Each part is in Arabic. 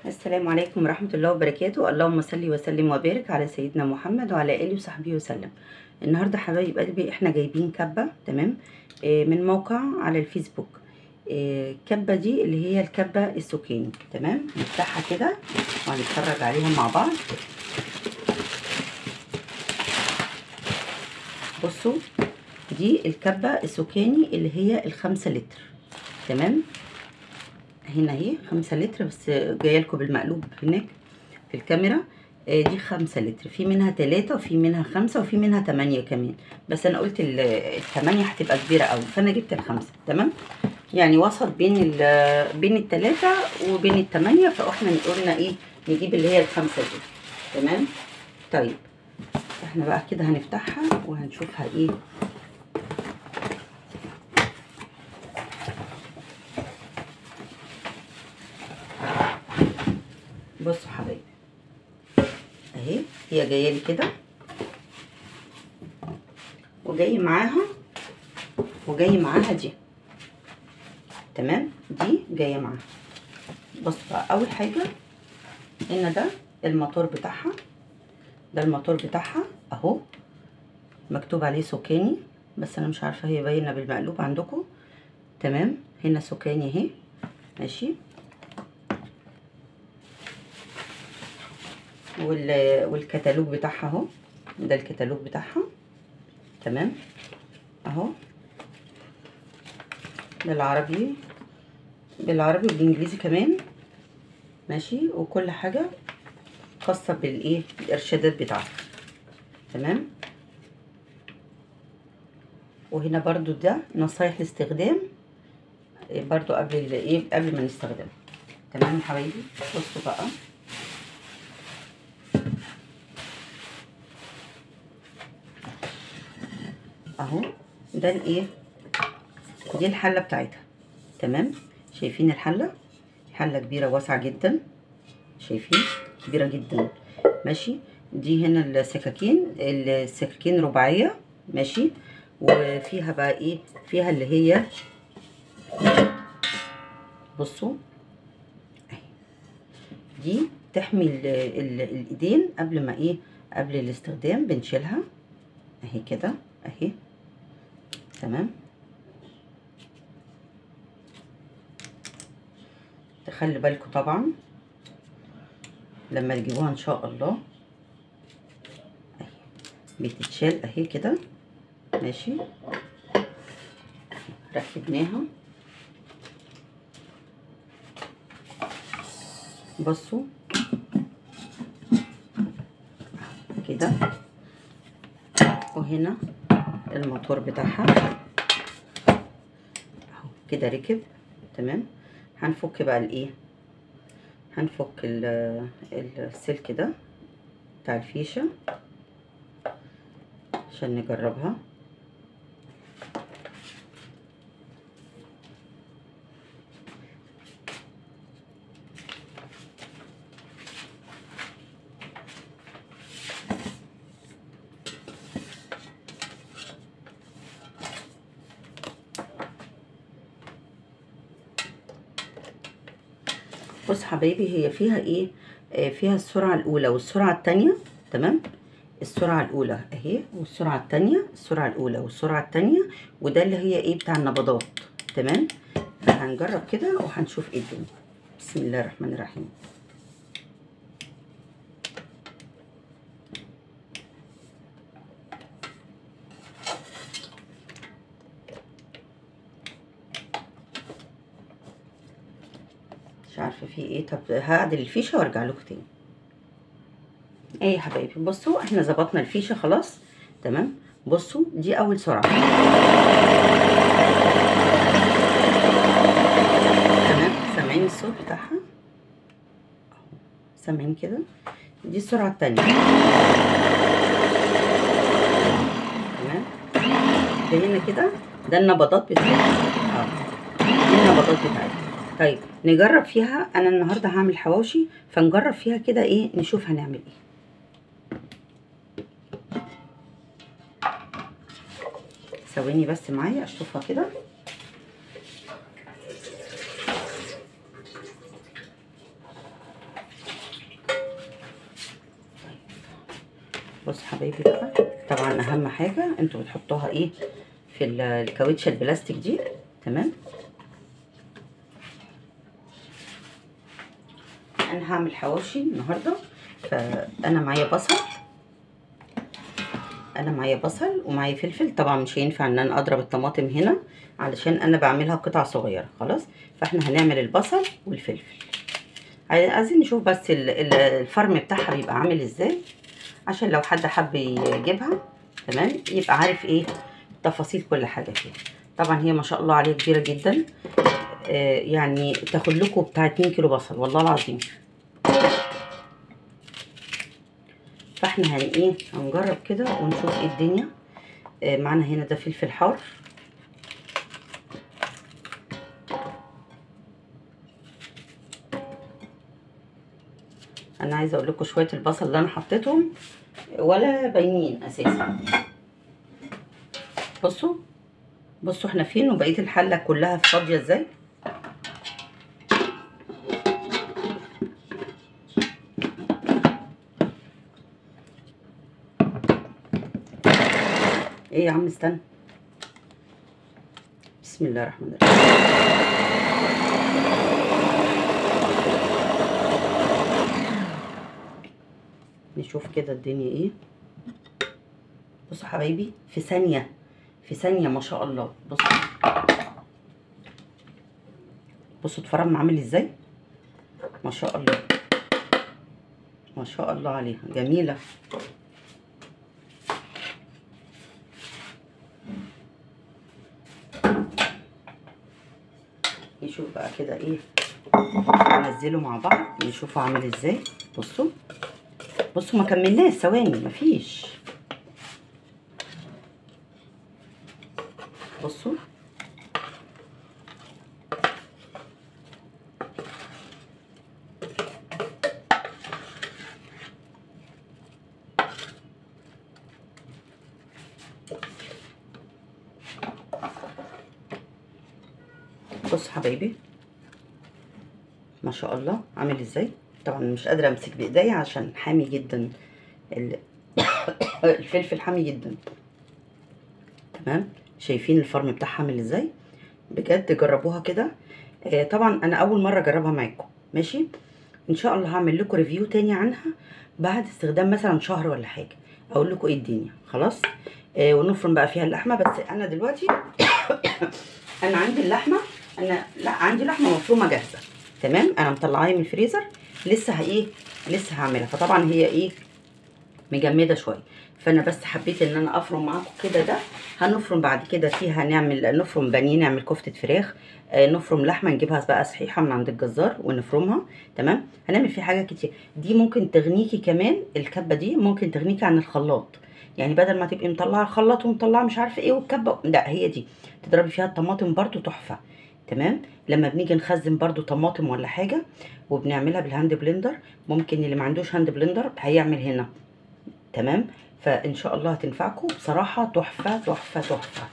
السلام عليكم ورحمة الله وبركاته. اللهم صل وسلم وبارك على سيدنا محمد وعلى آله وصحبه وسلم. النهاردة حبايب قلبي احنا جايبين كبة، تمام، من موقع على الفيسبوك. الكبة دي اللي هي الكبة السكاني، تمام. نفتحها كده وهنتفرج عليها مع بعض. بصوا، دي الكبة السكاني اللي هي ال5 لتر، تمام. هنا اهي 5 لتر، بس جايه لكم بالمقلوب هناك في الكاميرا. دي 5 لتر، في منها 3 وفي منها 5 وفي منها 8 كمان، بس انا قلت ال8 هتبقى كبيره قوي فانا جبت ال5، تمام. يعني وسط بين ال3 وبين ال8، فاحنا قلنا ايه، نجيب اللي هي ال5 دي، تمام. طيب احنا بقى كده هنفتحها وهنشوفها ايه. بصوا حبايبي اهي، هي جايه لي كده وجاي معاها دي، تمام. دي جايه معاها. بصوا بقى، اول حاجه هنا ده الموتور بتاعها، ده الموتور بتاعها اهو، مكتوب عليه سكاني، بس انا مش عارفه هي باينه بالمقلوب عندكم، تمام. هنا سكاني اهي، ماشي. والكتالوج بتاعها اهو، ده الكتالوج بتاعها، تمام اهو. بالعربي والانجليزي كمان، ماشي. وكل حاجه خاصه بالايه، الارشادات بتاعته، تمام. وهنا برضو ده نصايح الاستخدام برضو قبل ما نستخدمه، تمام يا حبايبي. بصوا بقى اهو، ده الايه، دي الحله بتاعتها، تمام. شايفين الحله كبيره واسعه جدا، شايفين كبيره جدا، ماشي. دي هنا السكاكين رباعيه، ماشي. وفيها بقى ايه، فيها اللي هي، بصوا اهي، دي تحمي الايدين قبل الاستخدام، بنشيلها اهي كده اهي، تمام. تخلي بالكم طبعا لما تجيبوها ان شاء الله اهي، بتتشال اهي كده، ماشي. ركبناها، بصوا كده. وهنا الموتور بتاعها اهو كده ركب، تمام. هنفك بقى الايه، هنفك السلك ده بتاع الفيشه عشان نجربها. بص حبايبي، هي فيها ايه، فيها السرعه الاولى والسرعه الثانيه، تمام. السرعه الاولى اهي، والسرعه الثانيه، السرعه الاولى والسرعه الثانيه، وده اللي هي ايه، بتاع النبضات، تمام. فهنجرب كده وهنشوف ايه الدنيا. بسم الله الرحمن الرحيم. مش عارفه في ايه، طب هعدل الفيشه وارجع لكم تاني. ايه يا حبايبي، بصوا احنا ظبطنا الفيشه خلاص، تمام. بصوا دي اول سرعه، تمام. سامعين الصوت بتاعها، سامعين كده. دي السرعه الثانيه، تمام. ده هنا كده، ده النبضات بتاعتها، دي النبضات بتاعتها. طيب نجرب فيها، انا النهارده هعمل حواوشي، فنجرب فيها كده ايه، نشوف هنعمل ايه. ثواني بس معايا اشوفها كده. بصوا حبايبي بقى، طبعا اهم حاجه انتوا بتحطوها ايه في الكاوتشه البلاستيك دي. تمام. انا هعمل حواوشي النهارده، فانا معايا بصل ومعايا فلفل. طبعا مش هينفع ان انا اضرب الطماطم هنا علشان انا بعملها قطع صغيره خلاص. فاحنا هنعمل البصل والفلفل. عايزين نشوف بس الفرم بتاعها بيبقى عامل ازاي، عشان لو حد حب يجيبها تمام يبقى عارف ايه تفاصيل كل حاجه فيها. طبعا هي ما شاء الله عليها كبيره جدا، يعني تاخد لكم بتاع 2 كيلو بصل والله العظيم. فاحنا هنجرب كده ونشوف ايه الدنيا. معانا هنا ده فلفل حار، انا عايزه اقول لكم شويه البصل اللي انا حطيتهم ولا باينين اساسا. بصوا احنا فين، وبقيه الحله كلها فاضيه ازاي. ايه يا عم استنى، بسم الله الرحمن الرحيم. نشوف كده الدنيا ايه. بصوا حبايبي، في ثانيه ما شاء الله. بصوا اتفرم عامل ازاي، ما شاء الله ما شاء الله عليها جميله. نشوف بقى كده ايه، ننزله مع بعض نشوفه عامل ازاي. بصوا ما كملناش ثواني، مفيش. بصوا حبايبي، ما شاء الله عامل ازاي. طبعا مش قادره امسك بايديا عشان حامي جدا الفلفل حامي جدا. تمام. شايفين الفرم بتاعها عامل ازاي، بجد جربوها كده. طبعا انا اول مره اجربها معاكم ماشي. ان شاء الله هعمل لكم ريفيو تاني عنها بعد استخدام مثلا شهر ولا حاجه، اقول لكم ايه الدنيا خلاص. ونفرم بقى فيها اللحمه. بس انا دلوقتي انا عندي اللحمه، عندي لحمه مفرومه جاهزه تمام. انا مطلعاها من الفريزر لسه هعملها. فطبعا هي مجمده شويه، فانا بس حبيت ان انا افرم معاكم كده. ده هنفرم بعد كده فيها، نفرم بانيه، نعمل كفته فراخ، نفرم لحمه نجيبها بقى صحيحه من عند الجزار ونفرمها تمام. هنعمل فيها حاجات كتير. دي ممكن تغنيكي كمان، الكبه دي ممكن تغنيكي عن الخلاط. يعني بدل ما تبقي مطلعه الخلاط ومطلعه مش عارفه ايه والكبه، لا هي دي تضربي فيها الطماطم برده تحفه تمام. لما بنيجي نخزن برده طماطم ولا حاجه وبنعملها بالهاند بلندر، ممكن اللي ما عندوش هاند بلندر هيعمل هنا تمام. فان شاء الله هتنفعكم بصراحه، تحفه تحفه تحفه.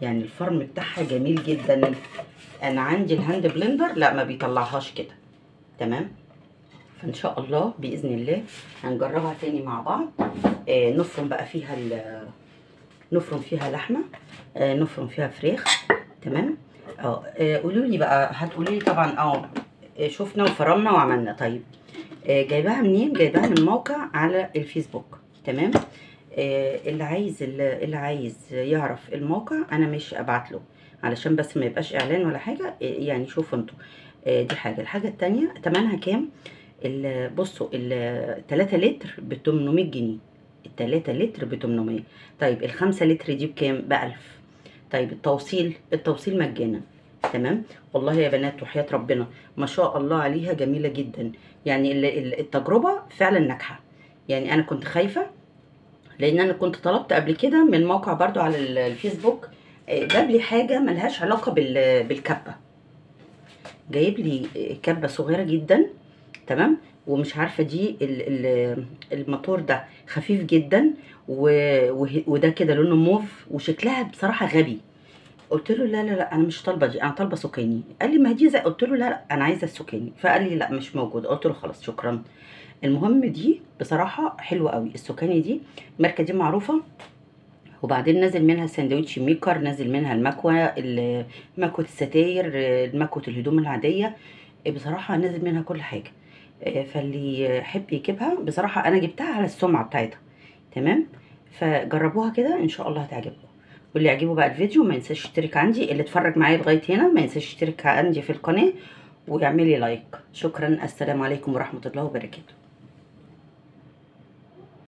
يعني الفرم بتاعها جميل جدا. انا عندي الهاند بلندر لا ما بيطلعهاش كده تمام. فان شاء الله باذن الله هنجربها تاني مع بعض. نفرم بقى فيها نفرم فيها لحمه، نفرم فيها فراخ تمام. قولوا لي بقى، هتقولي لي طبعا شفنا وفرمنا وعملنا. طيب جايباها منين؟ جايباها من موقع على الفيسبوك تمام. اللي عايز يعرف الموقع انا مش ابعت له علشان بس ما يبقاش اعلان ولا حاجه. يعني شوفوا انتوا. دي حاجه. الحاجه التانية تمنها كام؟ بصوا 3 لتر ب 800 جنيه. ال3 لتر ب 800. طيب ال5 لتر دي بكام؟ ب1000. طيب التوصيل مجانا تمام. والله يا بنات وحياة ربنا ما شاء الله عليها جميلة جدا. يعني التجربة فعلا ناجحة. يعني انا كنت خايفة لان انا كنت طلبت قبل كده من موقع برضو على الفيسبوك، جاب لي حاجة ملهاش علاقة بالكبة. جايب لي كبة صغيرة جدا تمام. ومش عارفة دي الموتور ده خفيف جدا وده كده لونه موف وشكلها بصراحة غبي. قلت له لا لا لا انا مش طالبه دي، انا طالبه سكاني. قال لي ما هي دي زي، قلت له لا لا انا عايزه السكاني، فقال لي لا مش موجود. قلت له خلاص شكرا. المهم دي بصراحه حلوه قوي السكاني دي، الماركه دي معروفه. وبعدين نازل منها الساندوتش ميكر، نازل منها المكوه، مكوه الستاير، مكوه الهدوم العاديه. بصراحه نازل منها كل حاجه. فاللي يحب يجيبها بصراحه انا جبتها على السمعه بتاعتها. تمام. فجربوها كده ان شاء الله هتعجبكم. واللي يعجبه بقى الفيديو ما ينساش يشترك عندي، اللي اتفرج معايا لغايه هنا ما ينساش يشترك عندي في القناه ويعملي لايك. شكرا، السلام عليكم ورحمه الله وبركاته.